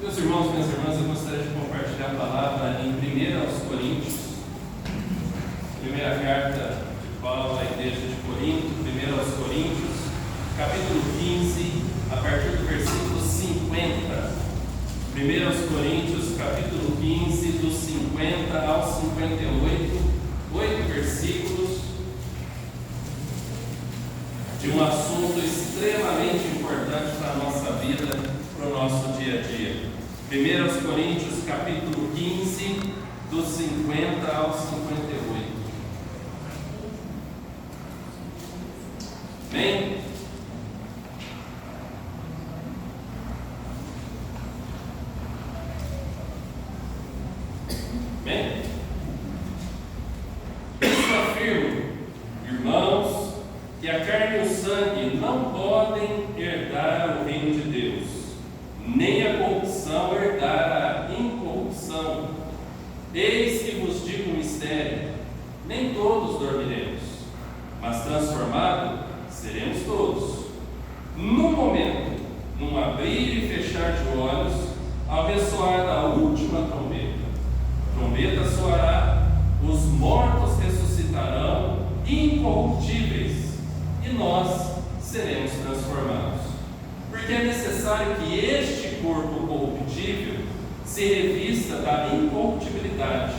Meus irmãos, minhas irmãs, eu gostaria de compartilhar a palavra em 1 aos Coríntios, primeira carta de Paulo à igreja de Corinto, 1 aos Coríntios, capítulo 15, a partir do versículo 50. 1 aos Coríntios, capítulo 15, dos 50 aos 58, 8 versículos, de um assunto extremamente importante para a nossa vida, para o nosso dia a dia. 1 aos Coríntios, capítulo 15, dos 50 aos 58. Amém? Amém? Isso afirmo, irmãos, que a carne e o sangue não podem herdar o reino de Deus, nem a corrupção herdar a incorrupção. Eis que vos digo um mistério: nem todos dormiremos, mas transformados seremos todos, num momento, num abrir e fechar de olhos, ao ressoar da última trombeta. A trombeta soará, os mortos ressuscitarão incorruptíveis, e nós seremos transformados. Porque é necessário que este corpo corruptível se revista da incorruptibilidade,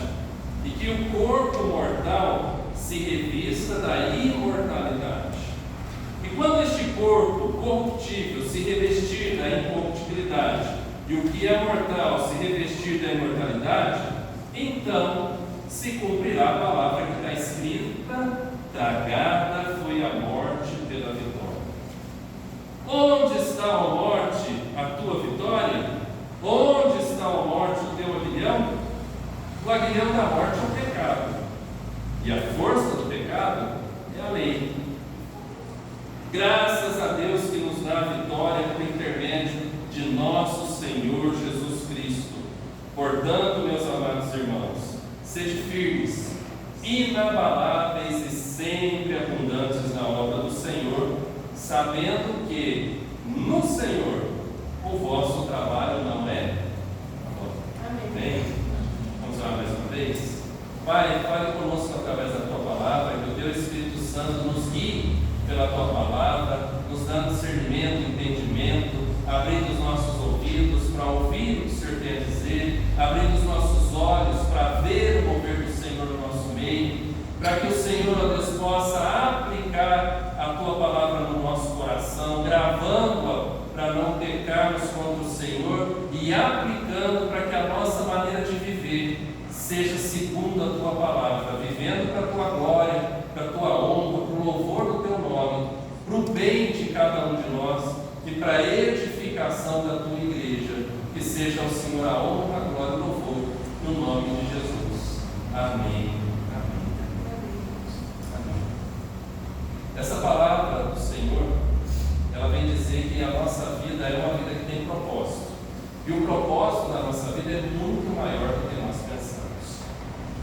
e que o corpo mortal se revista da imortalidade. E quando este corpo corruptível se revestir da incorruptibilidade, e o que é mortal se revestir da imortalidade, então se cumprirá a palavra que está escrita: tragada foi a morte pela vitória. Onde está, ó morte, a tua vitória? Onde está, ó morte, o teu aguilhão? O aguilhão da morte é o pecado, e a força do pecado é a lei. Graças a Deus que nos dá a vitória por intermédio de nosso Senhor Jesus Cristo. Portanto, meus amados irmãos, sede firmes, inabaláveis e sempre abundantes na obra do Senhor, sabendo que no Senhor o vosso trabalho não é. Amém? Vamos lá mais uma vez? Pai, fale conosco através da Tua palavra, que o Teu Espírito Santo nos guie pela Tua palavra, nos dando discernimento, entendimento, abrindo os nossos ouvidos para ouvir o que o Senhor tem a dizer, abrindo os nossos olhos para ver o mover do Senhor no nosso meio, para que o Senhor, ó Deus, possa aplicar a Tua palavra no nosso coração, gravando-a para não pecarmos contra o Senhor e aplicando para que a nossa maneira de viver seja segundo a Tua palavra, vivendo para a Tua glória, para a Tua honra, para o louvor do Teu nome, para o bem de cada um de nós e para a edificação da Tua igreja, que seja ao Senhor a honra, a glória e o louvor, no nome de Jesus. Amém. Essa palavra do Senhor, ela vem dizer que a nossa vida é uma vida que tem propósito. E o propósito da nossa vida é muito maior do que nós pensamos.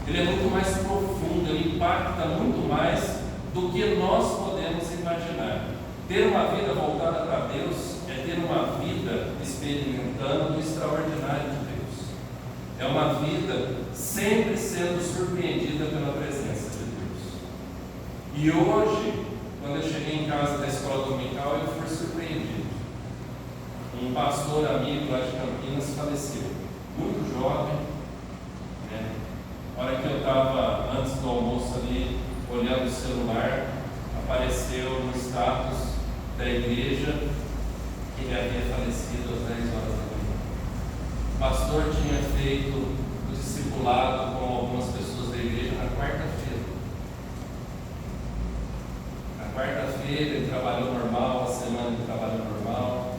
Ele é muito mais profundo, ele impacta muito mais do que nós podemos imaginar. Ter uma vida voltada para Deus é ter uma vida experimentando o extraordinário de Deus. É uma vida sempre sendo surpreendida pela presença de Deus. E hoje, quando eu cheguei em casa da escola dominical, eu fui surpreendido. Um pastor amigo lá de Campinas faleceu, muito jovem, né? Na hora que eu estava antes do almoço ali, olhando o celular, apareceu no status da igreja que ele havia falecido às 10 horas da manhã. O pastor tinha feito o discipulado com algumas pessoas da igreja na quarta-feira. Quarta-feira ele trabalhou normal, a semana ele trabalhou normal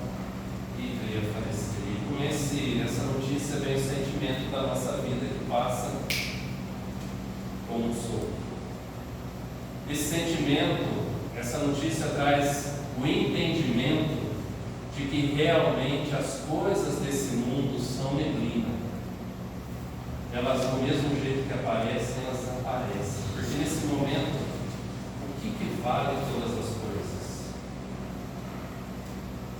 e veio a falecer. E com essa notícia vem o sentimento da nossa vida que passa como um sopro. Esse sentimento, essa notícia traz o entendimento de que realmente as coisas desse mundo são neblina. Elas, do mesmo jeito que aparecem, elas aparecem. Porque nesse momento, o que vale todas as coisas?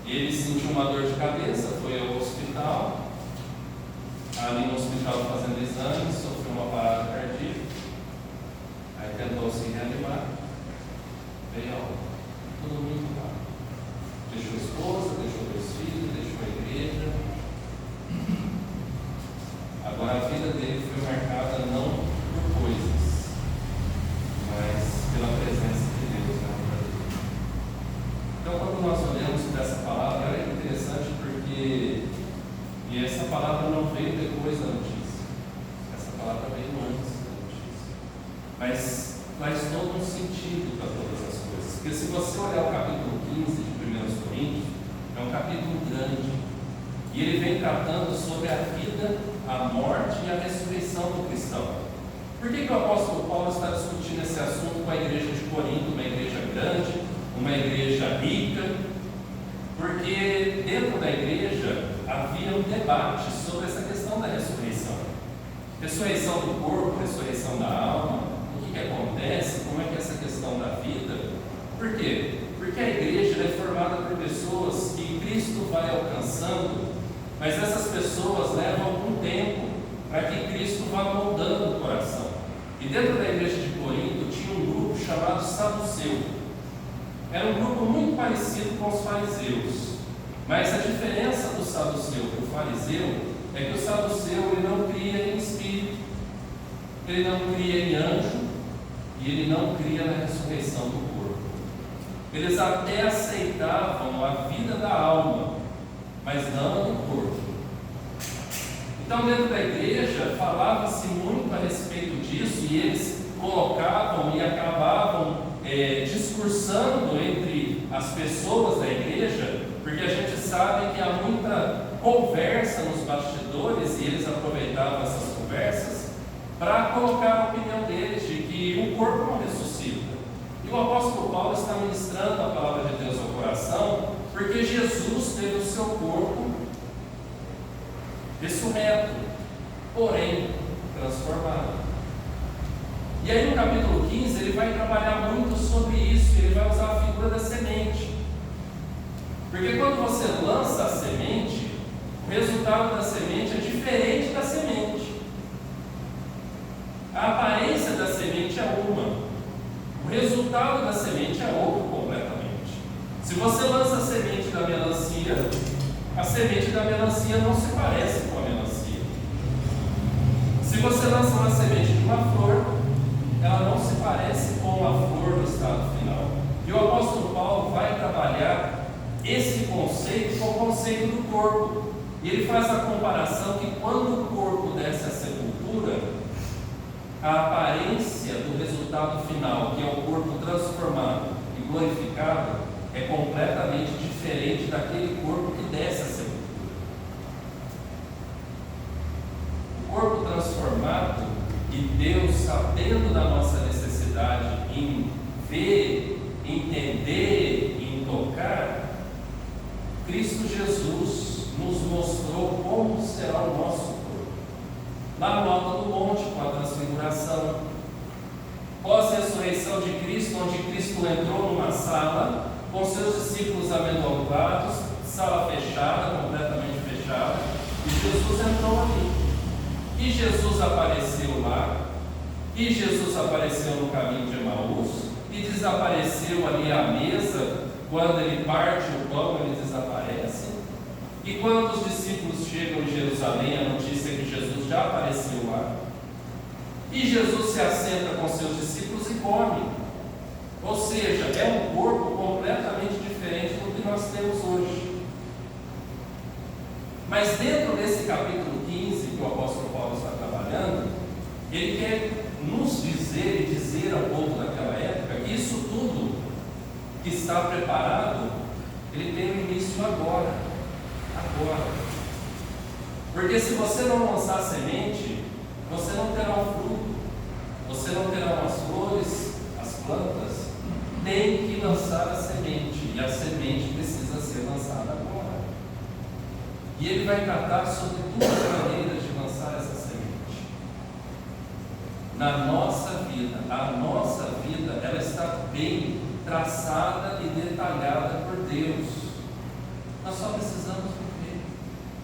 E ele sentiu uma dor de cabeça, foi ao hospital, E ele vem tratando sobre a vida, a morte e a ressurreição do cristão. Por que o apóstolo Paulo está discutindo esse assunto com a igreja de Corinto, uma igreja grande, uma igreja rica? Porque dentro da igreja havia um debate sobre essa questão da ressurreição. Ressurreição do corpo, ressurreição da alma, o que acontece, como é que é essa questão da vida? Por quê? Porque a igreja é formada por pessoas que Cristo vai alcançando, mas essas pessoas levam algum tempo para que Cristo vá moldando o coração. E dentro da igreja de Corinto tinha um grupo chamado Saduceu. Era um grupo muito parecido com os fariseus, mas a diferença do Saduceu para o fariseu é que o Saduceu ele não cria em espírito, ele não cria em anjo e ele não cria na ressurreição do corpo. Eles até aceitavam a vida da alma, mas não a do corpo. Então, dentro da igreja, falava-se muito a respeito disso e eles colocavam e acabavam discursando entre as pessoas da igreja, porque a gente sabe que há muita conversa nos bastidores e eles aproveitavam essas conversas para colocar a opinião deles de que o corpo não ressuscita. E o apóstolo Paulo está ministrando a palavra de Deus ao coração, porque Jesus teve o seu corpo ressurreto, porém transformado. E aí no capítulo 15 ele vai trabalhar muito sobre isso, ele vai usar a figura da semente. Porque quando você lança a semente, o resultado da semente é diferente da semente. A aparência da semente é uma, o resultado da semente é outro completamente. Se você lança a semente da melancia, a semente da melancia não se parece com a melancia. Se você lança uma semente de uma flor, ela não se parece com a flor do estado final. E o apóstolo Paulo vai trabalhar esse conceito com o conceito do corpo. E ele faz a comparação que quando o corpo desce à sepultura, a aparência do resultado final, que é o corpo transformado e glorificado, é completamente diferente daquele corpo que desce à sepultura. O corpo transformado e Deus, sabendo da nossa necessidade em ver, entender, em tocar, Cristo Jesus nos mostrou como será o nosso corpo. Lá no alto do monte, com a transfiguração, pós-ressurreição de Cristo, onde Cristo entrou numa sala, com seus discípulos amedrontados, sala fechada, completamente fechada, e Jesus entrou ali. E Jesus apareceu lá, e Jesus apareceu no caminho de Emaús, e desapareceu ali à mesa, quando ele parte o pão, ele desaparece. E quando os discípulos chegam em Jerusalém, a notícia é que Jesus já apareceu lá. E Jesus se assenta com seus discípulos e come. Ou seja, é um corpo completamente diferente do que nós temos hoje. Mas dentro desse capítulo 15 que o apóstolo Paulo está trabalhando, ele quer nos dizer e dizer ao povo daquela época que isso tudo que está preparado, ele tem um início agora. Porque se você não lançar semente, você não terá um fruto, você não terá as flores, as plantas. Tem que lançar a semente, e a semente precisa ser lançada agora. E ele vai tratar sobre duas maneiras de lançar essa semente. Na nossa vida, a nossa vida, ela está bem traçada e detalhada por Deus. Nós só precisamos viver.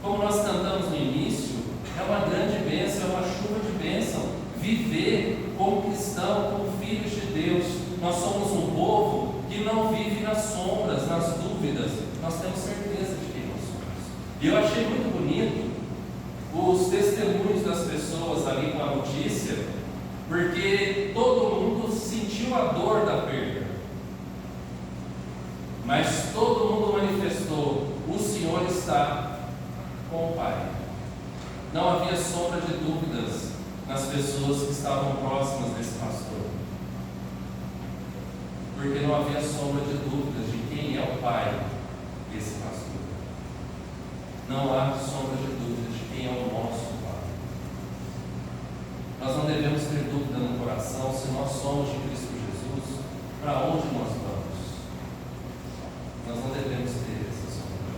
Como nós cantamos no início, é uma grande bênção, é uma chuva de bênção. Viver como cristão, como filhos de Deus. Nós somos um povo que não vive nas sombras, nas dúvidas. Nós temos certeza de quem nós somos. E eu achei muito bonito os testemunhos das pessoas ali com a notícia, porque todo mundo sentiu a dor da perda. Mas todo mundo manifestou: o Senhor está com o Pai. Não havia sombra de dúvidas nas pessoas que estavam próximas desse pastor, porque não havia sombra de dúvidas de quem é o Pai desse pastor. não há sombra de dúvida de quem é o nosso Pai. Nós não devemos ter dúvida no coração se nós somos de Cristo Jesus, para onde nós vamos. Nós não devemos ter essa sombra.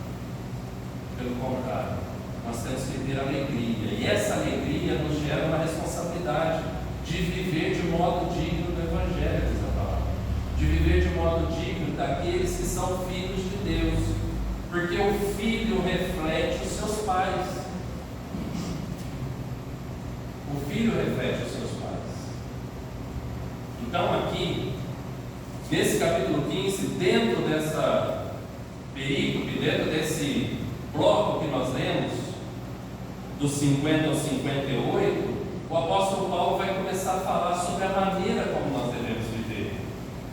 Pelo contrário, nós temos que ter alegria, e essa alegria nos gera uma responsabilidade de viver de modo digno do Evangelho, diz a palavra, de viver de modo digno daqueles que são filhos de Deus, porque o filho reflete os seus pais. O filho reflete os seus pais. Então aqui, nesse capítulo 15, dentro dessa perícope, dentro desse bloco que nós lemos, dos 50 ao 58, o apóstolo Paulo vai começar a falar sobre a maneira como nós devemos viver.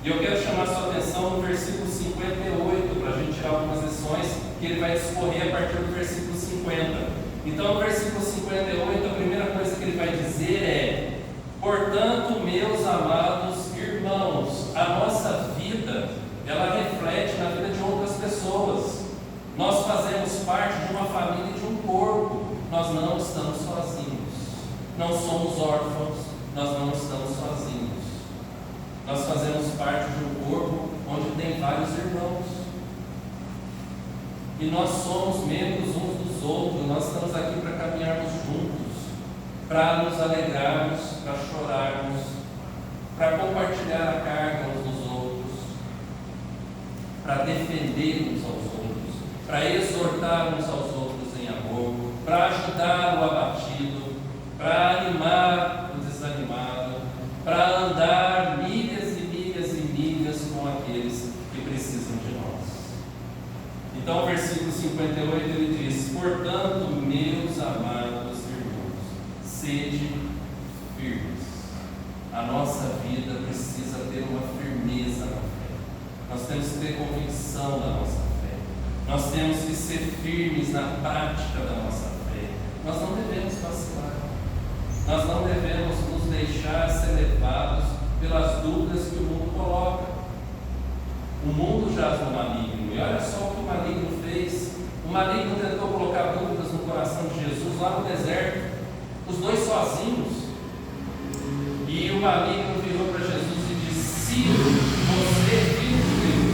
E eu quero chamar a sua atenção no versículo 58, para a gente tirar algumas lições que ele vai discorrer a partir do versículo 50. Então, no versículo 58, a primeira coisa que ele vai dizer é: portanto, meus amados irmãos, a nossa vida, ela reflete na vida de outras pessoas. Nós fazemos parte de uma família e de um corpo. Nós não estamos sozinhos. Não somos órfãos. Nós não estamos sozinhos. Nós fazemos parte de um corpo onde tem vários irmãos. E nós somos membros uns dos outros. Nós estamos aqui para caminharmos juntos, para nos alegrarmos, para chorarmos, para compartilhar a carga uns dos outros, para defender uns aos outros, para exortar uns aos outros em amor, para ajudar o abatido, para animar o desanimado, para andar milhas e milhas e milhas com aqueles que precisam de nós. Então, o versículo 58 ele diz: portanto, meus amados irmãos, sede firmes. A nossa vida precisa ter uma firmeza na fé. Nós temos que ter convicção da nossa fé. Nós temos que ser firmes na prática da nossa fé. Nós não devemos vacilar. Nós não devemos nos deixar ser levados pelas dúvidas que o mundo coloca. O mundo jaz no maligno, e olha só o que o maligno fez. O maligno tentou colocar dúvidas no coração de Jesus lá no deserto, os dois sozinhos. E o maligno virou para Jesus e disse: se você é filho de Deus.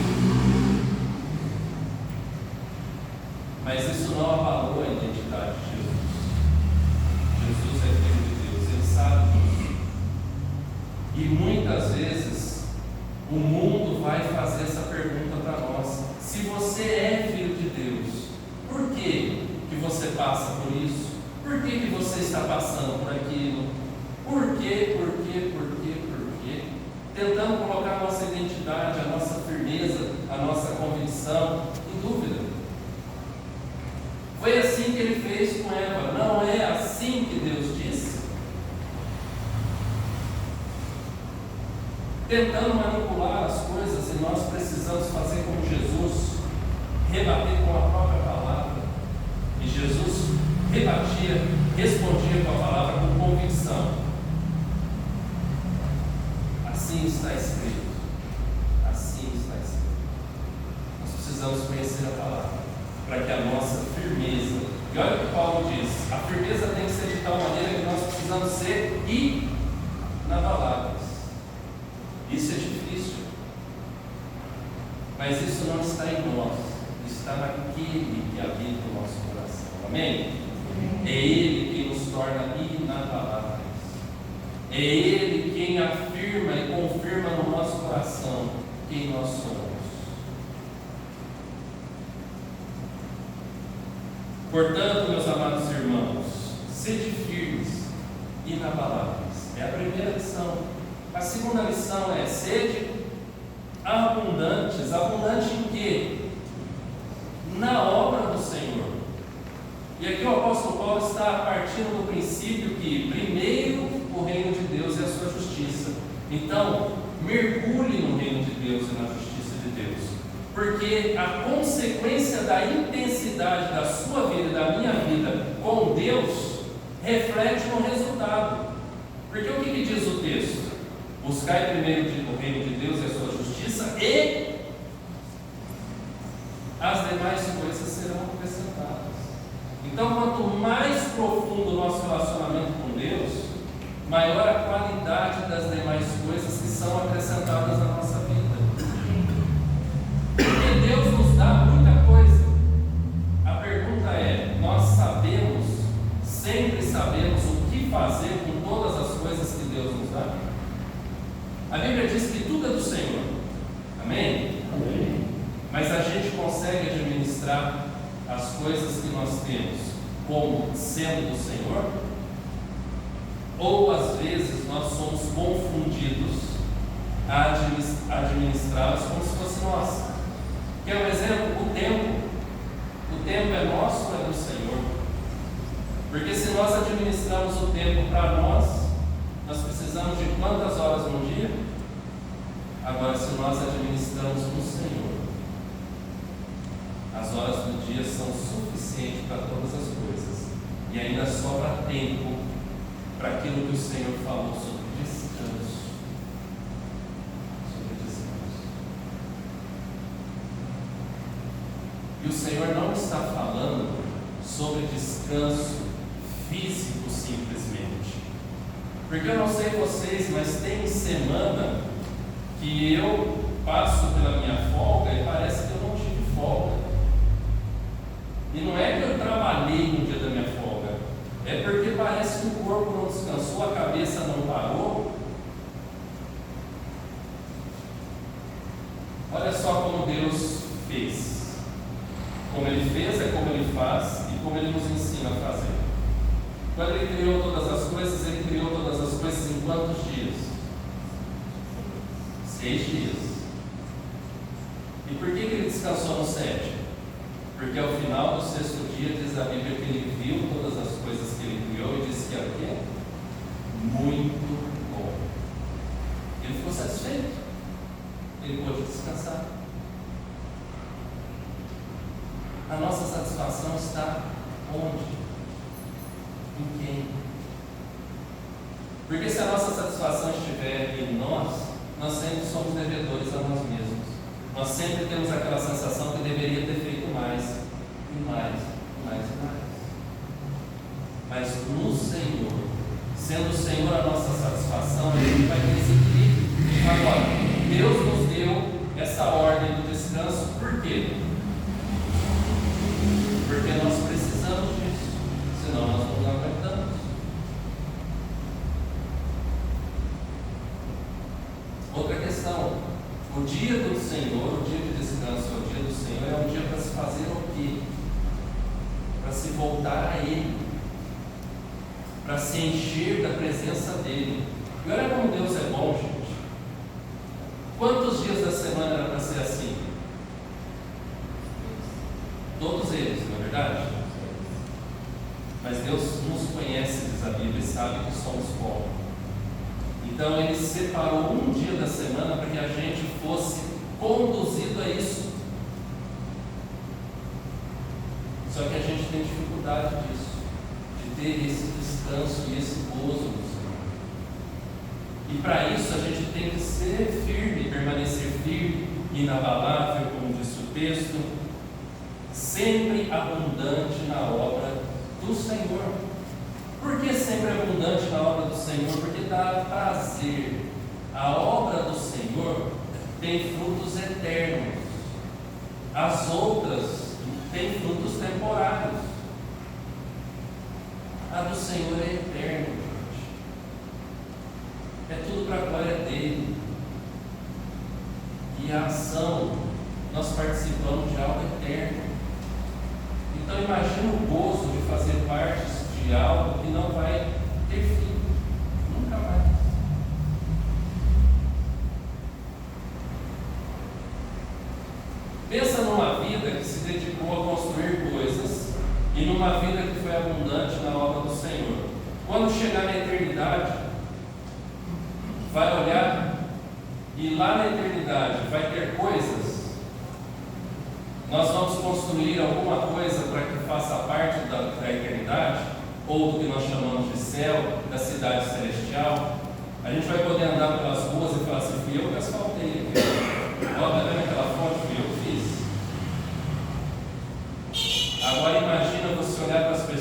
Mas isso não abalou a identidade de Jesus. Jesus é filho de Deus, ele sabe disso. E muitas vezes o mundo vai fazer essa pergunta para nós: se você é filho de Deus, por que você passa por isso? Por que você está passando por aquilo? Por quê? Tentando colocar a nossa identidade, a nossa firmeza, a nossa convicção em dúvida. Foi assim que ele fez com Eva. Não é assim que Deus disse? Tentando manipular as coisas, e nós precisamos fazer como Jesus, rebater com a própria palavra. E Jesus rebatia, respondia com a palavra com convicção. Assim está escrito. Assim está escrito. Nós precisamos conhecer a palavra para que a nossa firmeza, e olha o que Paulo diz: a firmeza tem que ser de tal maneira que nós precisamos ser inabaláveis. Isso é difícil, mas isso não está em nós, está naquele que habita o nosso coração. Amém? É Ele quem nos torna inabaláveis. É Ele quem afirma e confirma no nosso coração quem nós somos. Portanto, meus amados irmãos, sede firmes, inabaláveis. É a primeira lição. A segunda lição é: sede abundantes. Abundante em quê? Na obra do Senhor. E aqui o apóstolo Paulo está partindo do princípio que primeiro o reino de Deus e a sua justiça. Então, mergulhe no reino de Deus e na justiça de Deus, porque a consequência da intensidade da sua vida e da minha vida com Deus reflete no resultado. Porque o que diz o texto? Buscai primeiro o reino de Deus e a sua justiça, e as demais coisas serão acrescentadas. Então, quanto mais profundo o nosso relacionamento com Deus, maior a qualidade das demais coisas que são acrescentadas na nossa vida. Porque Deus nos dá muita coisa. A pergunta é: nós sabemos, sempre sabemos o que fazer com todas as coisas que Deus nos dá? A Bíblia diz que tudo é do Senhor. Amém? Amém. Mas a gente consegue administrar as coisas que nós temos como sendo do Senhor? Ou às vezes nós somos confundidos a administrá-las como se fosse nossa? Quer um exemplo? O tempo. O tempo é nosso ou é do Senhor? Porque se nós administramos o tempo para nós precisamos de quantas horas no dia? Agora, se nós administramos no Senhor, as horas do dia são suficientes para todas as coisas, e ainda sobra tempo para aquilo que o Senhor falou sobre descanso. Sobre descanso. E o Senhor não está falando sobre descanso físico simplesmente. Porque eu não sei vocês, mas tem semana que eu passo pela minha folga e parece que eu não tive folga. E não é que eu trabalhei no dia da minha folga, é porque parece que o corpo não descansou, a cabeça não parou. Olha só como Deus fez. Como Ele fez é como Ele faz e como Ele nos ensina a fazer. Quando Ele criou todas as coisas, Ele criou todas as coisas em quantos dias? 6 dias. E por que Ele descansou no 7? Porque ao final do 6º dia, diz a Bíblia que Ele viu todas as coisas que Ele criou e disse que era o quê? Muito bom. Ele ficou satisfeito. Ele pôde descansar. A nossa satisfação está onde? Em quem? Porque se a nossa satisfação estiver em nós sempre somos devedores a nós mesmos. Nós sempre temos aquela sensação que deveria ter feito mais, e mais, e mais, e mais. Mas no Senhor, sendo o Senhor a nossa satisfação, a gente vai ter esse equilíbrio. Agora, Deus nos deu essa ordem do descanso, por quê? Porque nós precisamos disso, senão nós não aguentamos. Outra questão: o dia do Senhor, o dia de descanso, o dia do Senhor é um dia para se fazer o quê? Para se voltar a Ele, para se encher da presença dEle. E olha como Deus é bom, gente. Quantos dias da semana era para ser assim? Todos eles, não é verdade? Mas Deus nos conhece, diz a Bíblia, e sabe que somos pobres. Então Ele separou um dia da semana para que a gente fosse conduzido a isso. Só que a gente tem dificuldade disso, de ter esse descanso e esse gozo no Senhor. E para isso a gente tem que ser firme, permanecer firme, inabalável, como disse o texto, sempre abundante na obra do Senhor. Por que sempre abundante na obra do Senhor? Porque dá prazer. A obra do Senhor tem frutos eternos. As outras têm frutos temporários. A do Senhor é eterna, gente. É tudo para a glória dEle. E a ação, nós participamos de algo eterno. Então imagina o gozo de fazer parte de algo que não vai ter fim, nunca mais. Pensa numa vida que se dedicou a construir coisas e numa vida que foi abundante na obra do Senhor. Quando chegar na eternidade, vai olhar e lá na eternidade vai ter coisas. Nós vamos construir alguma coisa para que faça parte da eternidade, ou do que nós chamamos de céu, da cidade celestial. A gente vai poder andar pelas ruas e falar assim: fui eu que asfaltei aqui. Ó, tá vendo aquela fonte? Fui eu que fiz. Agora imagina você olhar para as pessoas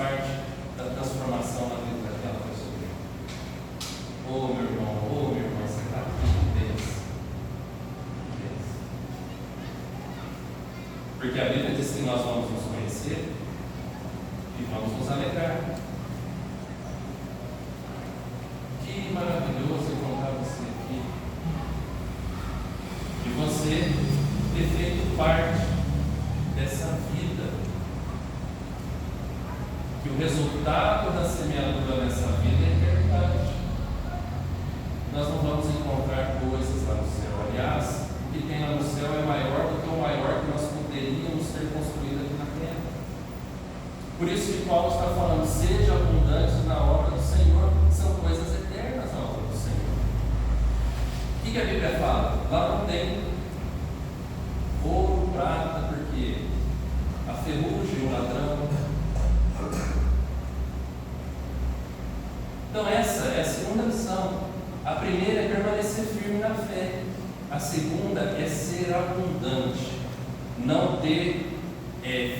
parte da transformação na vida daquela pessoa. Ô meu irmão, você está aqui, pensa. Porque a Bíblia diz que nós vamos nos conhecer e vamos nos alegrar. Que maravilhoso encontrar você aqui. E você ter feito parte dessa vida. Que o resultado da semeadura nessa vida é eternidade. Nós não vamos encontrar coisas lá no céu. Aliás, o que tem lá no céu é maior do que o maior que nós poderíamos ter construído aqui na terra. Por isso que Paulo está falando, seja abundante na obra do Senhor. São coisas eternas na obra do Senhor. O que a Bíblia fala? Lá não tem ouro, prata, porque a ferrugem, o ladrão. Então essa é a segunda lição. A primeira é permanecer firme na fé. A segunda é ser abundante. Não ter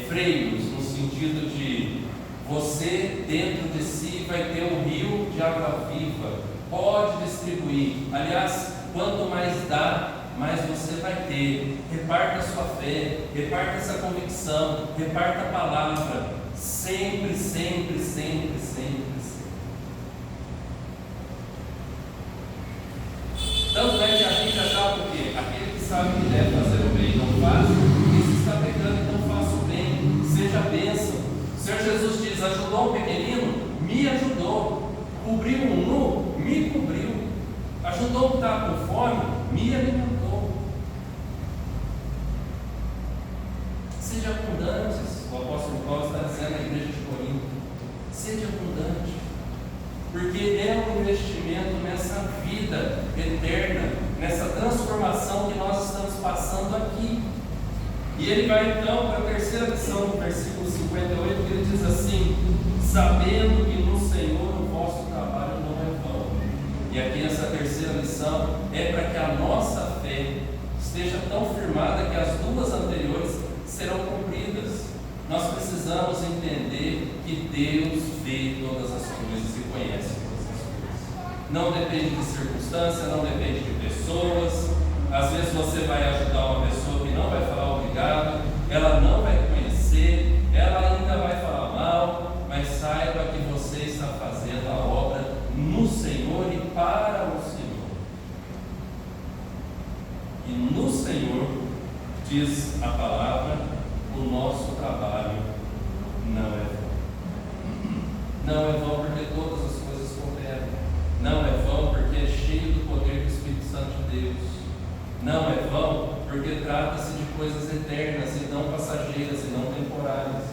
freios, no sentido de você dentro de si vai ter um rio de água viva. Pode distribuir. Aliás, quanto mais dá, mais você vai ter. Reparta a sua fé, reparta essa convicção, reparta a palavra. Sempre, sempre, sempre, sempre. Tanto é que a Bíblia fala o quê? Aquele que sabe que deve fazer o bem não faz, e se está pecando, então faça o bem, seja bênção. O Senhor Jesus diz: ajudou um pequenino, me ajudou. Cobriu um nu, me cobriu. Ajudou um que estava com fome, me alimentou. Seja abundantes, o apóstolo Paulo está dizendo à igreja de Corinto. Seja abundante. Porque é um investimento nessa vida eterna, nessa transformação que nós estamos passando aqui. E ele vai então para a terceira lição, no versículo 58, que ele diz assim: sabendo que no Senhor o vosso trabalho não é vão. E aqui essa terceira lição é para que a nossa fé esteja tão firmada que as duas anteriores serão cumpridas. Nós precisamos entender que Deus vê todas as coisas e conhece todas as coisas. Não depende de circunstância, não depende de pessoas. Às vezes você vai ajudar uma pessoa que não vai falar obrigado, ela não vai conhecer, ela ainda vai falar mal, mas saiba que você está fazendo a obra no Senhor e para o Senhor. E no Senhor, diz a palavra, o nosso trabalho não é vão. Não é vão porque todas as coisas cooperam. Não é vão porque é cheio do poder do Espírito Santo de Deus. Não é vão porque trata-se de coisas eternas e não passageiras e não temporárias.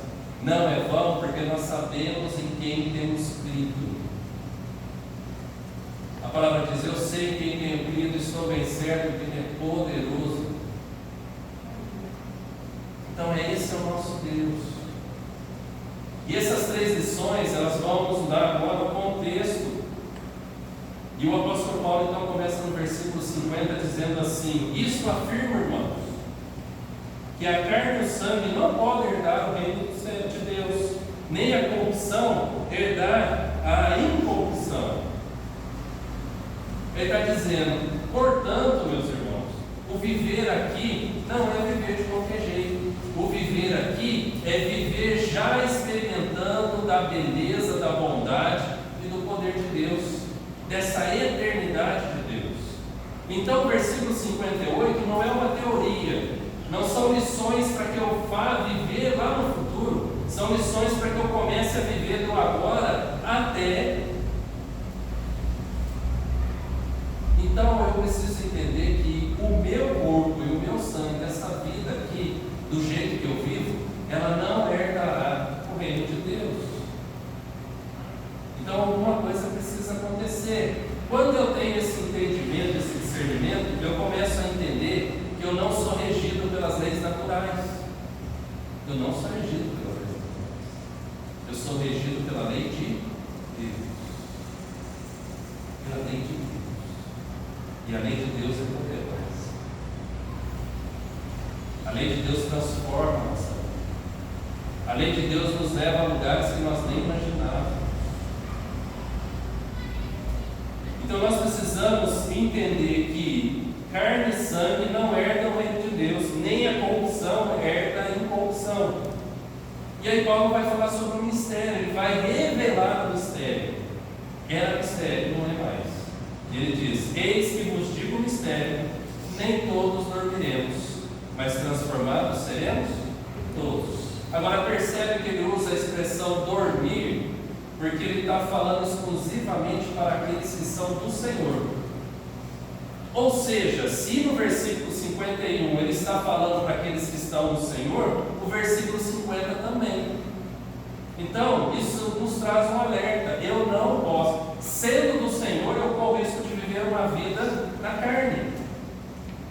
Não é vão porque nós sabemos em quem temos crido. A palavra diz: eu sei em quem tenho crido e estou bem certo que Ele é poderoso. Então esse é o nosso Deus. E essas três lições, elas vão nos dar agora o contexto. E o apóstolo Paulo então começa no versículo 50 dizendo assim: isto afirma, irmãos, que a carne e o sangue não podem herdar o reino de Deus, nem a corrupção herdar a incorrupção. Ele está dizendo: portanto, meus irmãos, o viver aqui não é viver de qualquer jeito. O viver aqui é viver já experimentando da beleza, da bondade e do poder de Deus, dessa eternidade de Deus. Então o versículo 58 não é uma teoria, não são lições para que eu vá viver lá no futuro, são lições para que eu comece a viver do agora até. Então eu preciso entender que o meu corpo e o meu sangue, essa vida aqui, do jeito que eu vivo, ela não herdará o reino de Deus. Então alguma coisa precisa acontecer. Quando eu tenho esse entendimento, esse discernimento, eu começo a entender que eu não sou regido pelas leis naturais. Eu não sou regido pelas leis naturais. Eu sou regido pela lei de Deus. Pela lei de Deus. E a lei de Deus é poderosa. A lei de Deus transforma a nossa vida. A lei de Deus nos leva a lugares que nós nem imaginávamos. Então nós precisamos entender que carne e sangue não herdam o reino de Deus, nem a corrupção herda a incorrupção. E aí Paulo vai falar sobre o mistério, ele vai revelar o mistério. Era mistério, não é mais. Ele diz: eis que vos digo o mistério, nem todos dormiremos, mas transformados seremos todos. Agora percebe que ele usa a expressão dormir, porque ele está falando exclusivamente para aqueles que são do Senhor. Ou seja, se no versículo 51 ele está falando para aqueles que estão no Senhor, o versículo 50 também. Então, isso nos traz um alerta. Eu não posso, sendo do Senhor, eu corro o risco de viver uma vida na carne,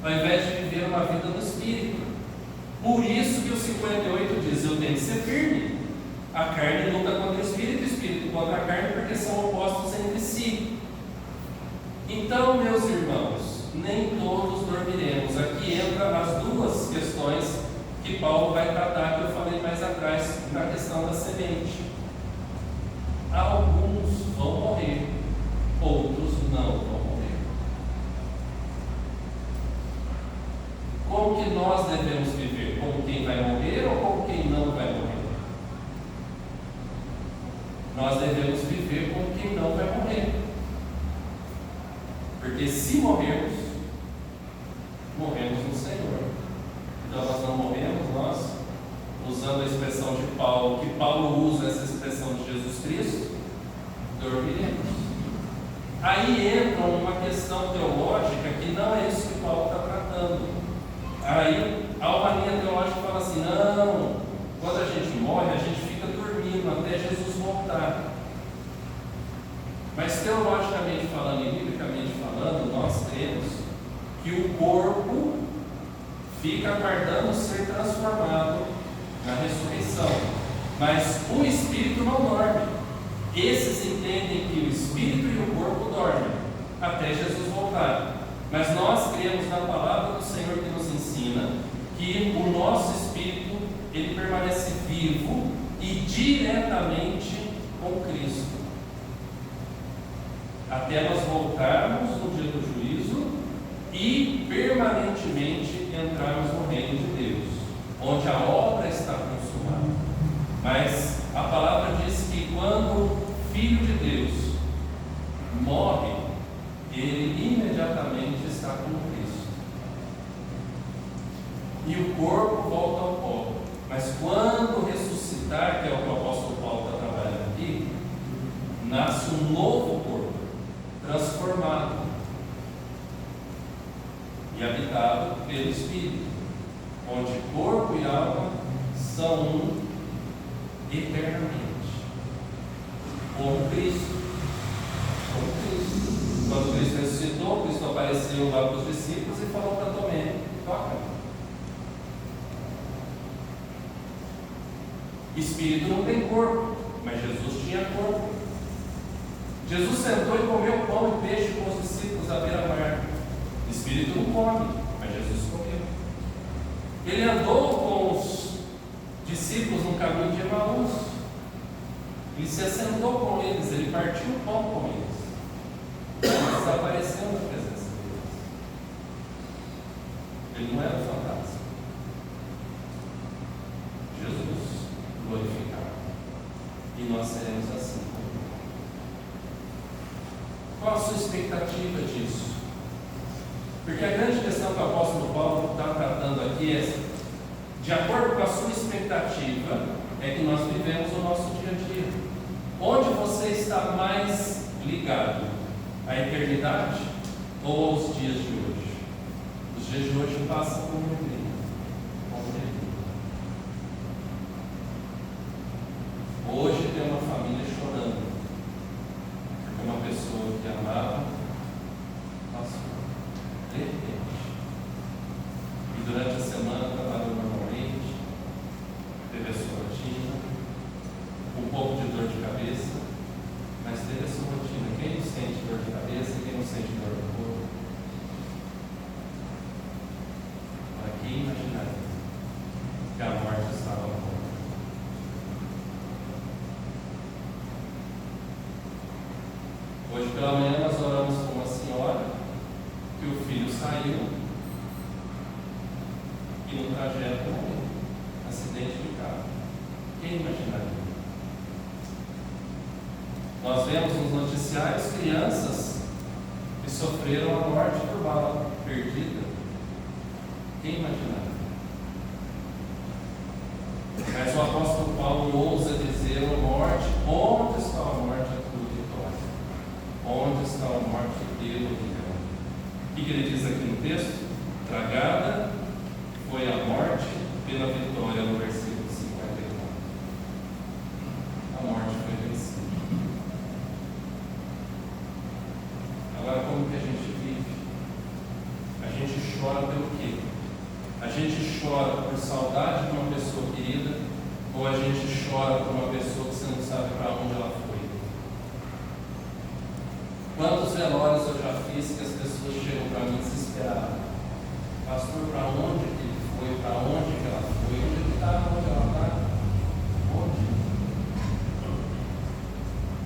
ao invés de viver uma vida no Espírito. Por isso que o 58 diz: eu tenho que ser firme. A carne luta contra o Espírito contra a carne, porque são opostos entre si. Então, meus irmãos, nem todos dormiremos. Aqui entra as duas questões que Paulo vai tratar, que eu falei mais atrás, na questão da semente. Alguns vão morrer, outros não vão morrer. Como que nós devemos viver? Como quem vai morrer ou como quem não vai morrer? Nós devemos viver como quem não vai morrer. Porque se morrermos, morremos no Senhor. Então nós não morremos, nós, usando a expressão de Paulo, que Paulo usa essa expressão de Jesus Cristo, dormiremos. Aí entra uma questão teológica que não é isso que Paulo está tratando. Aí há uma linha teológica que fala assim: não, quando a gente morre, a gente fica dormindo até Jesus voltar. Mas teologicamente falando e biblicamente falando, nós cremos que o corpo fica aguardando ser transformado na ressurreição, mas o espírito não dorme. Esses entendem que o espírito e o corpo dormem até Jesus voltar. Mas nós cremos na palavra do Senhor que nos ensina que o nosso espírito, ele permanece vivo e diretamente com Cristo, até nós voltarmos no dia do juízo e permanentemente entrarmos no reino de Deus, onde a obra está consumada. Mas a palavra diz que quando o Filho de Deus morre, ele imediatamente está com Cristo. E o corpo volta ao pó. Mas quando ressuscitar, que é o que o apóstolo Paulo está trabalhando aqui, nasce um novo corpo, transformado e habitado pelo Espírito, onde corpo e alma são um eternamente, como Cristo. Como Cristo. Quando Cristo ressuscitou, Cristo apareceu lá para os discípulos e falou para Tomé: toca. Espírito não tem corpo, mas Jesus tinha corpo. Jesus sentou e comeu pão e peixe com os discípulos à beira-mar. Espírito não come, mas Jesus comeu. Ele andou com os discípulos no caminho de Emaús. Ele se assentou com eles, ele partiu o pão com eles. Ele desapareceu na presença deles. Ele não era fantasma. Jesus glorificado. E nós seremos assim. Qual a sua expectativa disso? Porque a grande questão que o apóstolo Paulo está tratando aqui é: de acordo com a sua expectativa, é que nós vivemos o nosso dia a dia. Onde você está mais ligado? À eternidade ou aos dias de hoje? Os dias de hoje passam como neblina. Hoje tem uma família chorando, porque uma pessoa que amava passou, de repente. E durante a semana trabalhou normalmente, teve a sua rotina, um pouco de dor de cabeça, mas teve a sua rotina. Quem não sente dor de cabeça, quem não sente dor no corpo? Aqui imaginaria que a morte estava à porta. Hoje pela manhã nós oramos com uma senhora que o filho saiu e no trajeto morreu. Acidente de carro. Quem imaginaria? Nós vemos nos noticiários crianças que sofreram a morte por bala perdida. Quem imaginaria? Mas o apóstolo Paulo ousa dizer a morte: onde está a morte, a tua vitória? Onde está a morte, teu engano? O que ele diz aqui no texto? Tragada foi a morte pela vitória, no versículo 54. A morte foi vencida. Agora, como que a gente vive? A gente chora pelo quê? A gente chora por saudade de uma pessoa querida, ou a gente chora por uma pessoa que você não sabe para onde ela foi? Quantos velórios eu já fiz que as pessoas chegam para mim desesperadas? Pastor, para onde que ele foi? Para onde que ela foi? Onde ele está? Onde ela está? Onde?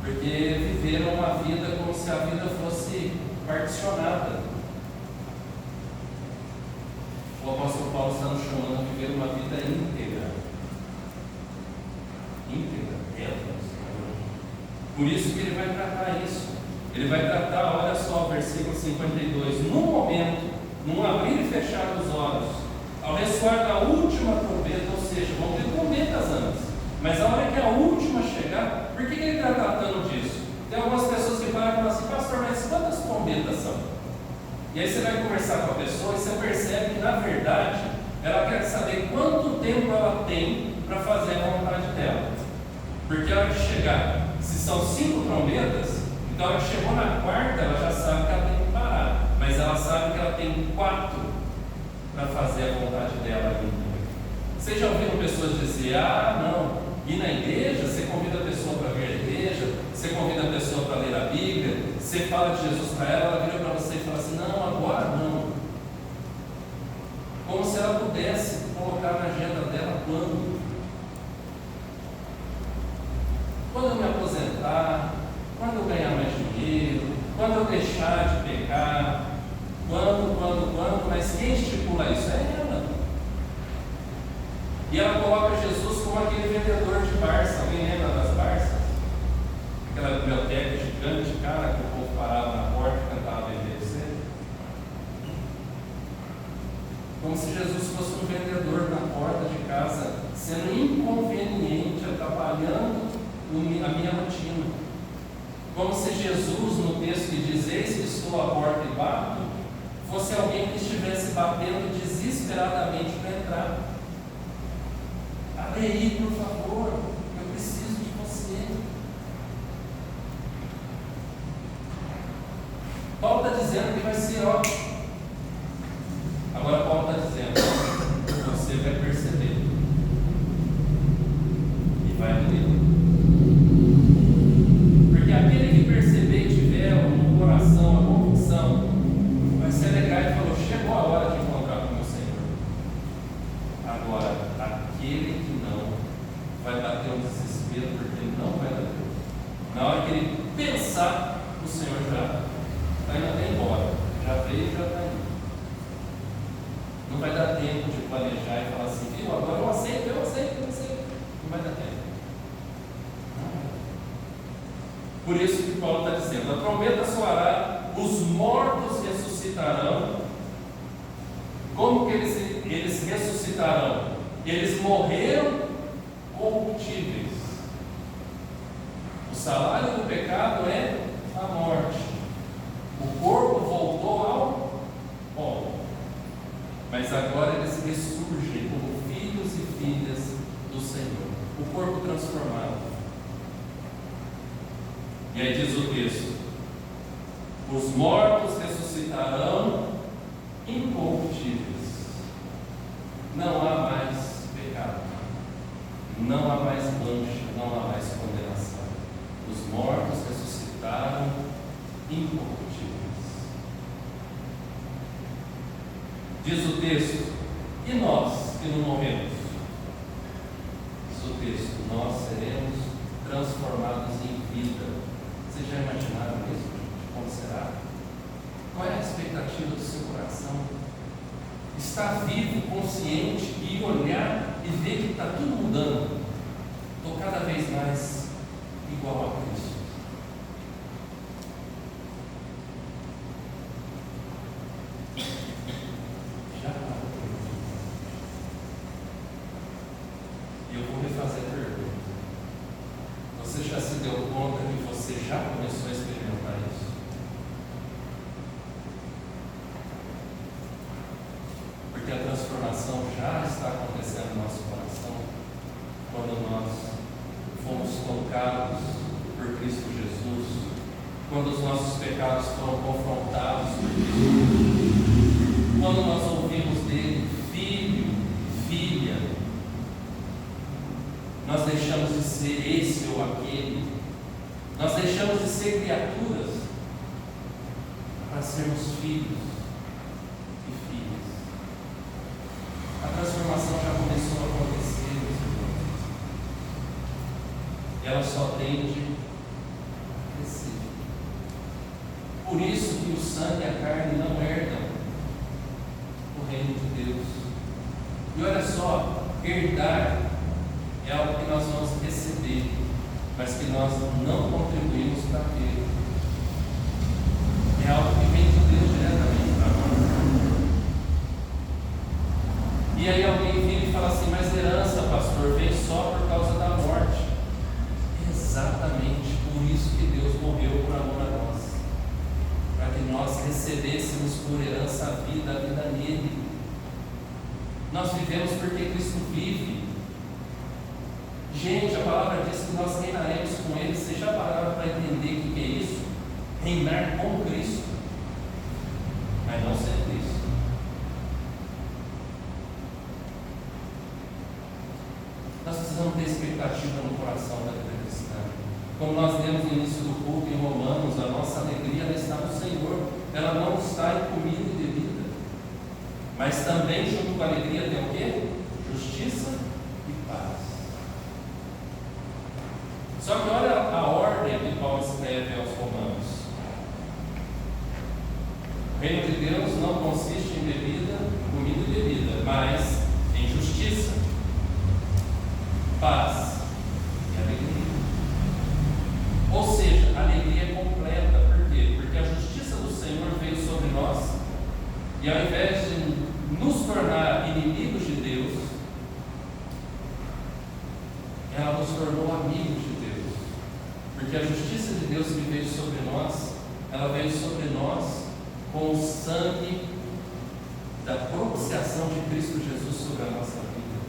Porque viveram uma vida como se a vida fosse particionada. O apóstolo Paulo está nos chamando a viver uma vida íntegra. Íntegra, por isso que ele vai tratar isso. Ele vai tratar, olha só, versículo 52. No momento, num abrir e fechar dos olhos, ao ressoar da última trombeta, ou seja, vão ter trombetas antes, mas a hora que a última chegar, por que ele está tratando disso? Tem algumas pessoas que param e falam assim: pastor, mas quantas trombetas são? E aí você vai conversar com a pessoa e você percebe que, na verdade, ela quer saber quanto tempo ela tem para fazer a vontade dela. Porque a hora que chegar, se são 5 trombetas, então a hora que chegou na quarta, ela já sabe que ela tem que parar. Mas ela sabe que ela tem 4 para fazer a vontade dela ainda. Vocês já ouviram pessoas dizer: ah, não, ir na igreja, você convida a pessoa para vir à igreja, você convida a pessoa para ler a Bíblia, você fala de Jesus para ela, ela vira para você e fala assim: não, agora não. Como se ela pudesse colocar na agenda dela quando? Quando eu me aposentar, quando eu ganhar mais dinheiro, quando eu deixar de pecar, quando, mas quem estipula isso? É ela. E ela coloca Jesus como aquele vendedor de Barça. Alguém lembra das Barças? Aquela biblioteca gigante, cara, que o povo parava na porta e cantava BBC. Como se Jesus fosse um vendedor na porta de casa, sendo inconveniente, atrapalhando a minha rotina. Como se Jesus, no texto que diz: eis que estou à porta e bato, fosse alguém que estivesse batendo desesperadamente para entrar. Abre aí, por favor, eu preciso de você. Paulo está dizendo que vai ser ótimo. Agora Paulo está dizendo: você vai perceber e vai doer. Porque aquele que perceber e tiver no coração a convicção, vai se alegrar e falou: chegou a hora de encontrar com o meu Senhor. Agora, aquele que não, vai bater um desespero, porque ele não vai dar tempo. Na hora que ele pensar, o Senhor já está indo até embora. Já veio e já está indo. Não vai dar tempo de planejar e falar assim: viu, agora eu aceito. Não vai dar tempo. Por isso que Paulo está dizendo: a trombeta soará, os mortos ressuscitarão. Como que eles ressuscitarão? Eles morreram corruptíveis. O salário do pecado é a morte. O corpo voltou ao pó. Mas agora eles ressurgem como filhos e filhas do Senhor. O corpo transformado. E aí diz o texto: os mortos ressuscitarão incorruptíveis. Não há mais pecado, não há mais mancha, não há mais condenação. Os mortos ressuscitaram incorruptíveis. Diz o texto: e nós que não morremos? Diz o texto: nós seremos transformados em vida. Vocês já imaginaram isso, gente? consciente e olhar e ver que está tudo mudando. Estou cada vez mais igual a Cristo. Já parou. E eu vou refazer a pergunta. Você já se deu conta que você já começou a experimentar isso? Porque a transformação já está acontecendo no nosso coração quando nós fomos tocados por Cristo Jesus, quando os nossos pecados foram confrontados por Cristo, quando nós ouvimos dele, filho, filha, nós deixamos de ser esse ou aquele, nós deixamos de ser criaturas para sermos filhos e filhas. A transformação já começou a acontecer, meus irmãos. E ela só tende a crescer. Por isso que o sangue e a carne não herdam o reino de Deus. E olha só, herdar é algo que nós vamos receber, mas que nós não contribuímos para ter. É algo que vem de Deus diretamente para nós. E aí alguém vira e fala assim, mas herança, pastor, vem só por causa da morte. Exatamente por isso que Deus morreu por amor a nós, para que nós recebêssemos por herança a vida nele. Nós vivemos porque Cristo vive. Gente, a palavra diz que nós reinaremos com Ele. Vocês já pararam para entender o que é isso? Reinar com Cristo, mas não sem Cristo. Nós precisamos ter expectativa no coração da vida cristã. Como nós lemos no início do culto em Romanos, a nossa alegria ela está no Senhor. Ela não está em comida e bebida. Mas também junto com a alegria tem o quê? Justiça e paz. Só que olha a ordem que Paulo escreve aos Romanos. O reino de Deus não consiste em bebida, comida e bebida, mas em justiça, paz e alegria. Ou seja, a alegria é completa. Por quê? Porque a justiça do Senhor veio sobre nós e ao invés de nos tornar inimigos de Deus, ela nos tornou amigos de Deus. Porque a justiça de Deus que veio sobre nós, ela veio sobre nós com o sangue da propiciação de Cristo Jesus sobre a nossa vida.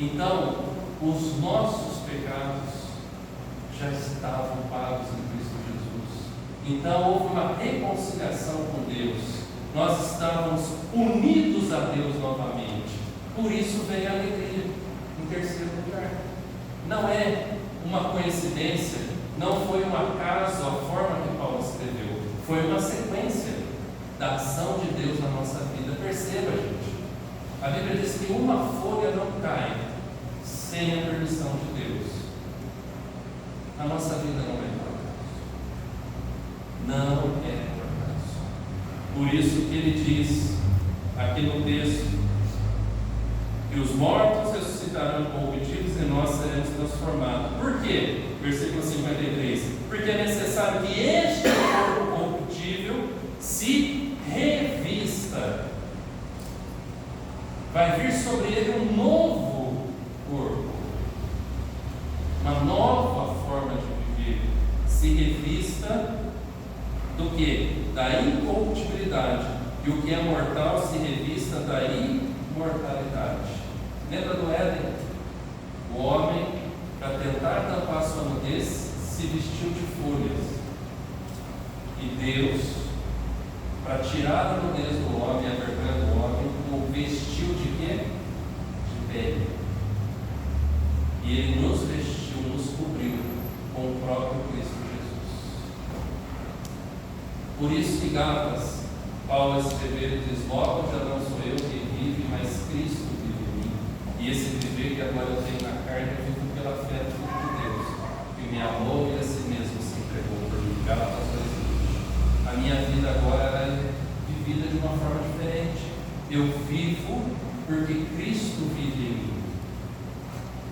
Então, os nossos pecados já estavam pagos em Cristo Jesus. Então, houve uma reconciliação com Deus. Nós estávamos unidos a Deus novamente. Por isso veio a alegria em terceiro lugar. Não é uma coincidência, não foi um acaso a forma que Paulo escreveu. Foi uma sequência da ação de Deus na nossa vida. Perceba, gente. A Bíblia diz que uma folha não cai sem a permissão de Deus. A nossa vida não é por acaso. Não é por acaso. Por isso que ele diz aqui no texto que os mortos ressuscitarão corruptíveis e nós seremos transformados. Por quê? Versículo 53. Porque é necessário que este corpo corruptível se revista. Vai vir sobre ele um novo corpo, uma nova forma de viver. Se revista do que? Da incorruptibilidade. E o que é mortal se revista da imortalidade. Lembra do Éden? O homem, para tentar tampar sua nudez, se vestiu de folhas. E Deus, para tirar a nudez do homem, a vergonha do homem, o vestiu de quê? De pele. E Ele nos vestiu, nos cobriu com o próprio Cristo Jesus. Por isso que Gálatas, Paulo escreveu e diz: logo já não sou eu que vive, mas Cristo vive em mim. E esse viver que agora eu tenho na carne, eu vivo pela fé do Filho de Deus, que me amou e a si mesmo se entregou por mim. Gálatas 2:20. A minha vida agora é vivida de uma forma diferente. Eu vivo porque Cristo vive em mim.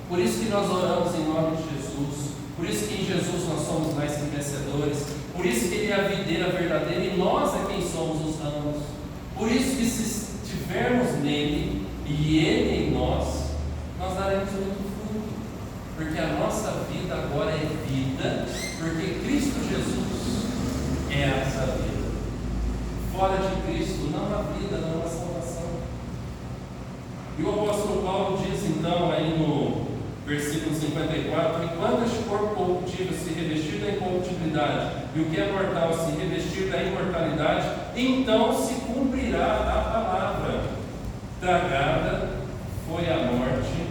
Por isso que nós oramos em nome de Jesus. Por isso que em Jesus nós somos mais que vencedores. Por isso que Ele é a videira verdadeira e nós é quem somos os ramos. Por isso que se estivermos nele e Ele em nós, nós daremos muito fruto. Porque a nossa vida agora é vida, porque Cristo Jesus é essa vida. Fora de Cristo não há vida, não há salvação. E o apóstolo Paulo diz então aí no versículo 54: enquanto este corpo corruptível se revestir da incorruptibilidade e o que é mortal se revestir da imortalidade, então se cumprirá a palavra: tragada foi a morte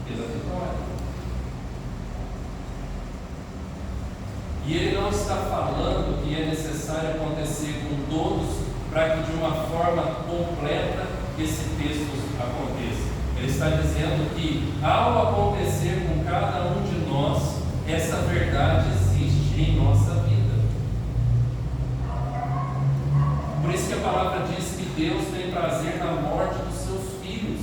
pela vitória. E ele não está falando que é necessário acontecer com todos para que de uma forma completa esse texto aconteça. Ele está dizendo que ao acontecer com cada um de nós, essa verdade existe em nossa vida. Por isso que a palavra diz que Deus tem prazer na morte dos seus filhos.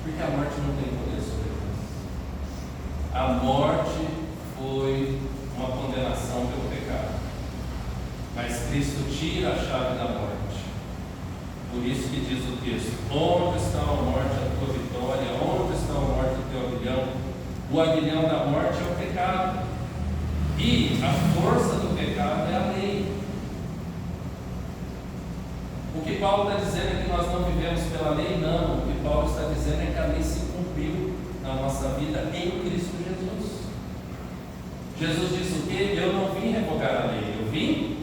Porque a morte não tem poder sobre nós. A morte foi uma condenação pelo pecado, mas Cristo tira a chave da morte. Por isso que diz o texto: onde está a morte, a tua vitória? Onde está a morte, o teu aguilhão? O aguilhão da morte é o pecado, e a força do pecado é a lei. O que Paulo está dizendo é que nós não vivemos pela lei? Não. O que Paulo está dizendo é que a lei se cumpriu na nossa vida em Cristo Jesus. Jesus disse o quê? Eu não vim revogar a lei, eu vim.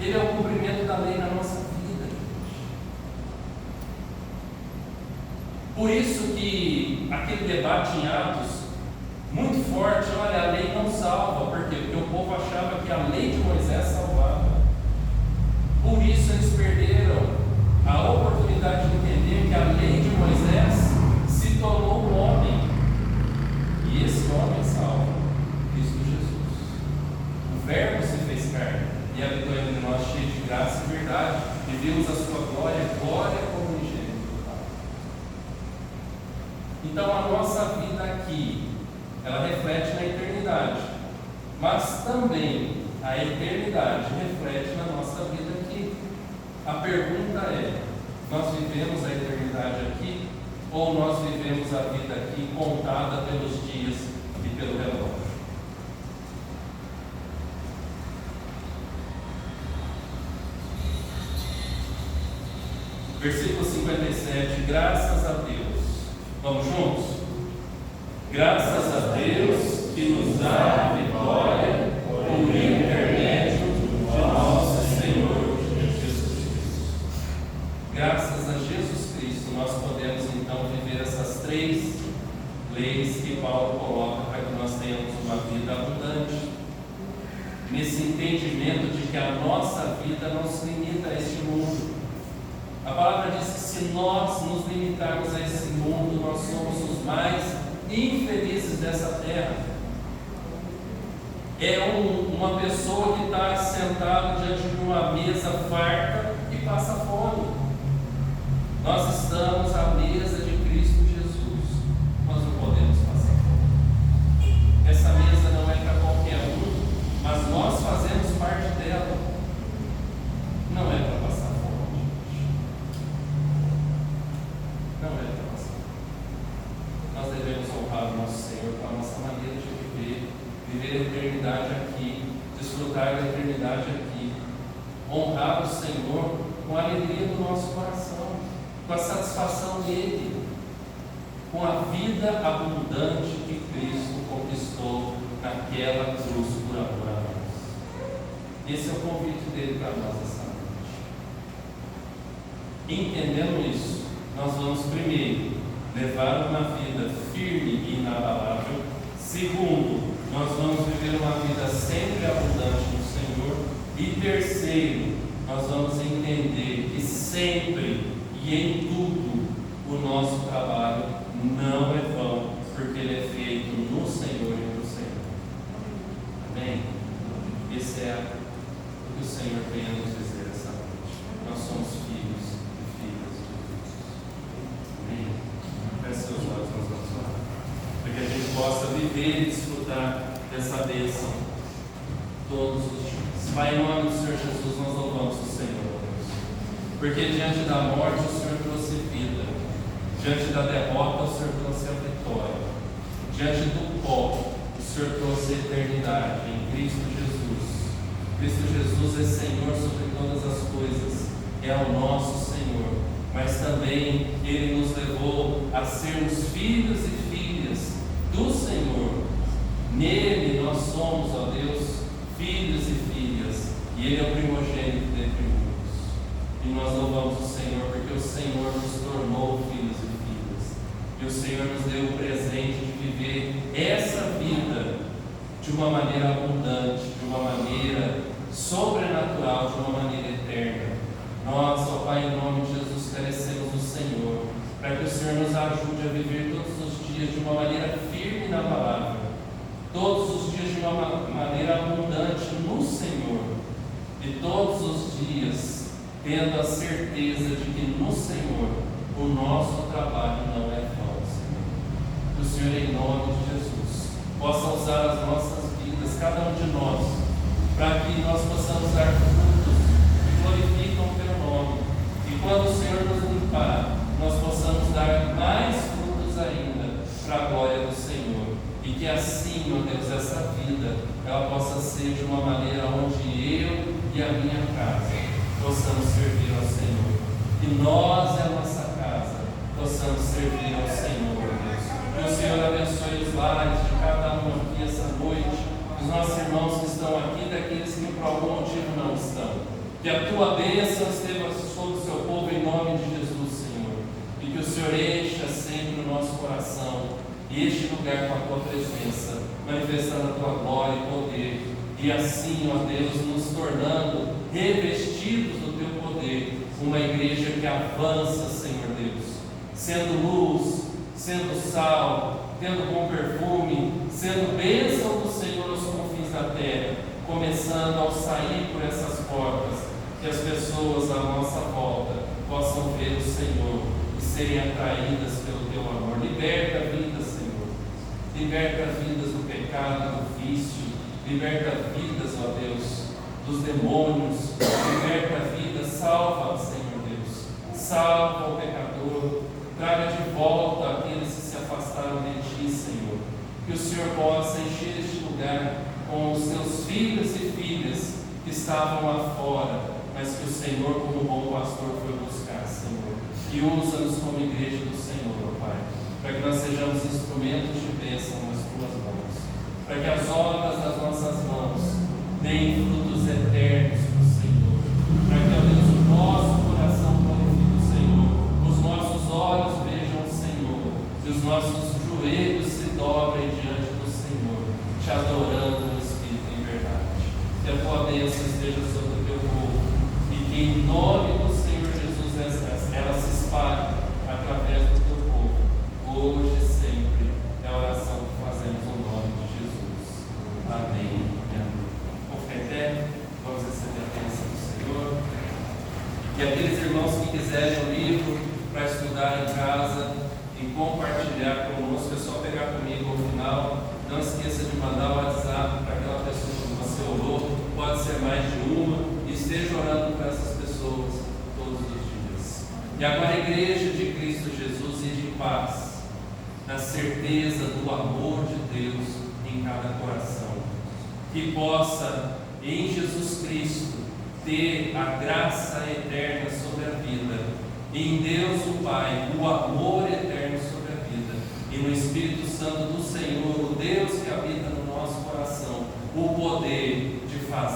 Ele é o cumprimento da lei na nossa vida. Por isso que aquele debate em Atos, muito forte, olha, a lei não salva. Por quê? Porque o povo achava que a lei de Moisés salvava. Por isso eles perderam a oportunidade de entender que a lei de Moisés se tornou um homem. E esse homem salva, Cristo Jesus. O Verbo se fez carne e habitou entre nós, cheio de graça e verdade, e vimos a sua glória, glória como unigênito do Pai. Então a nossa vida aqui, ela reflete na eternidade, mas também a eternidade reflete na nossa vida aqui. A pergunta é: nós vivemos a eternidade aqui? Ou nós vivemos a vida aqui contada pelos dias e pelo relógio? Versículo 57, graças a Deus. Vamos juntos? Graças a Deus que nos dá a vitória por intermédio de nosso Senhor Jesus Cristo. Graças a Jesus Cristo, nós podemos então viver essas três leis que Paulo coloca para que nós tenhamos uma vida abundante. Nesse entendimento de que a nossa vida não se limita a este mundo. A palavra diz que se nós nos limitarmos a esse mundo, nós somos os mais infelizes dessa terra. É uma pessoa que está sentada diante de uma mesa farta e passa fome. Nós estamos à mesa de Cristo Jesus. Nós não podemos passar fome. Essa mesa não é para qualquer um, mas nós fazemos parte dela. Não é para passar fome, gente. Não é para passar fome. Nós devemos honrar o nosso Senhor com a nossa maneira de viver. Viver a eternidade aqui, desfrutar da eternidade aqui, honrar o Senhor com a alegria do nosso coração, com a satisfação dele, com a vida abundante que Cristo conquistou naquela cruz por amor a nós. Esse é o convite dele para nós essa noite. Entendendo isso, nós vamos primeiro levar uma vida firme e inabalável. Segundo, nós vamos viver uma vida sempre abundante no Senhor. E terceiro, nós vamos entender que sempre e em tudo o nosso trabalho não é vão, porque ele é feito no Senhor e no Senhor. Amém? Esse é o que o Senhor tem a nos dizer essa noite. Nós somos filhos e filhas de Deus. Amém? Feche seus olhos, nós vamos orar. Para que a gente possa viver e desfrutar dessa bênção todos os dias. Pai, em nome do Senhor Jesus, nós louvamos o Senhor, Deus. Porque diante da morte o Senhor trouxe vida. Diante da derrota o Senhor trouxe a vitória. Diante do pó o Senhor trouxe a eternidade em Cristo Jesus. Cristo Jesus é Senhor sobre todas as coisas, é o nosso Senhor, mas também Ele nos levou a sermos filhos e filhas do Senhor. Nele nós somos, ó Deus, filhos e filhas, e Ele é o primogênito dentre muitos. E nós louvamos o Senhor, porque o Senhor nos tornou filhos e filhas, e o Senhor nos deu o presente de viver essa vida de uma maneira abundante, de uma maneira sobrenatural, de uma maneira eterna. Nós, ó Pai, em nome de Jesus, carecemos do Senhor, para que o Senhor nos ajude a viver todos os dias de uma maneira firme na palavra, todos os dias de uma maneira abundante no Senhor, e todos os dias tendo a certeza de que no Senhor o nosso trabalho não é vão, Senhor. Que o Senhor, em nome de Jesus, possa usar as nossas vidas, cada um de nós, para que nós possamos dar frutos que glorificam o Teu nome. E quando o Senhor nos limpar, nós possamos dar mais frutos ainda para a glória do Senhor. E que assim, ó Deus, essa vida, ela possa ser de uma maneira onde eu e a minha casa possamos servir ao Senhor. Que nós e a nossa casa possamos servir ao Senhor, Deus. Que o Senhor abençoe os lares de cada um aqui essa noite, os nossos irmãos que estão aqui, daqueles que por algum motivo não estão. Que a Tua bênção esteja sobre o Seu povo em nome de Jesus, Senhor. E que o Senhor encha sempre o nosso coração e este lugar com a Tua presença, manifestando a Tua glória e poder. E assim, ó Deus, nos tornando revestidos do Teu poder, uma igreja que avança, Senhor Deus, sendo luz, sendo sal, tendo bom perfume, sendo bênção do Senhor aos confins da terra, começando ao sair por essas portas, que as pessoas à nossa volta possam ver o Senhor e serem atraídas pelo Teu amor. Liberta vidas, Senhor. Liberta vidas do pecado, do vício. Liberta vidas, ó Deus, dos demônios. Liberta vidas. Salva, Senhor Deus. Salva o pecador. Traga de volta aqueles que se afastaram de Ti, Senhor. Que o Senhor possa encher este lugar com os Teus filhos e filhas que estavam lá fora, mas que o Senhor, como bom pastor, foi buscar, Senhor. E usa-nos como igreja do Senhor, ó Pai, para que nós sejamos instrumentos de bênção nas Tuas mãos, para que as obras das nossas mãos deem frutos eternos para o Senhor, para que, ó Deus, o nosso coração glorifique o Senhor, os nossos olhos vejam o Senhor, e os nossos joelhos se dobrem diante do Senhor, Te adorando no Espírito e em verdade. Que a Tua bênção esteja sobre o Teu povo, e que em nome do Senhor Jesus ela se espalhe através do Teu povo, hoje e sempre. É a oração que fazemos no nome de Jesus. Amém. Vamos ficar em pé, vamos receber a bênção do Senhor. E aqueles irmãos que quiserem o livro para estudar em casa e compartilhar conosco, é só pegar comigo no final. Não esqueça de mandar o WhatsApp para aquela pessoa que você orou, pode ser mais de uma, e esteja orando para essas pessoas todos os dias. E agora, Igreja de Cristo Jesus, e de paz, na certeza do amor de Deus em cada coração, que possa, em Jesus Cristo, ter a graça eterna sobre a vida, em Deus o Pai, o amor eterno sobre a vida, e no Espírito Santo do Senhor, o Deus que habita no nosso coração, o poder de fazer